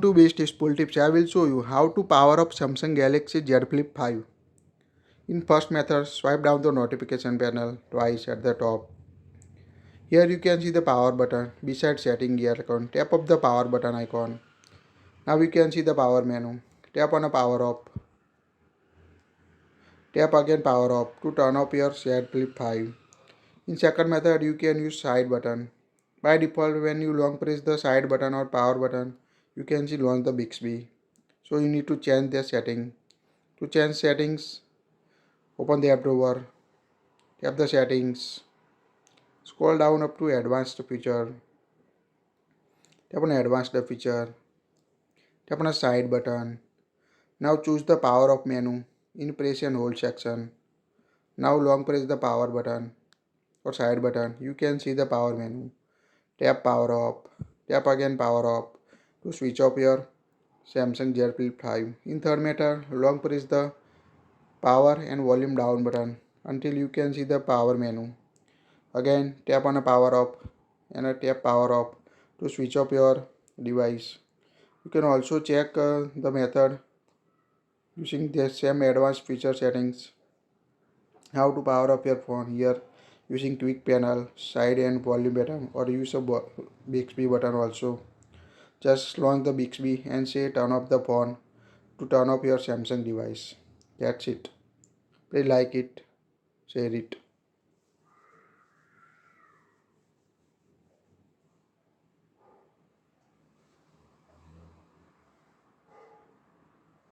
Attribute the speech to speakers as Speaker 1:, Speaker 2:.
Speaker 1: to Best Useful Tips. I will show you how to power up Samsung Galaxy Z Flip 5. In first method, swipe down the notification panel twice at the top. Here you can see the power button. Beside setting gear icon, tap up the power button icon. Now you can see the power menu. Tap on a power up. Tap again power up to turn off your Z Flip 5. In second method, you can use side button. By default, when you long press the side button or power button, you can see launch the Bixby. So you need to change the setting. To change settings, open the app drawer, tap the settings, scroll down up to advanced feature, tap on advanced feature, tap on a side button. Now choose the power off menu in press and hold section. Now long press the power button or side button. You can see the power menu. Tap power off, tap again power off to switch off your Samsung Z Flip 5. In third method, long press the power and volume down button until you can see the power menu. Again tap on a power off and a tap power off to switch off your device. You can also check the method using the same advanced feature settings. How to power up your phone here using quick panel, side and volume button, or use a Bixby button also. Just launch the Bixby and say turn off the phone to turn off your Samsung device. That's it. Please like it, share it.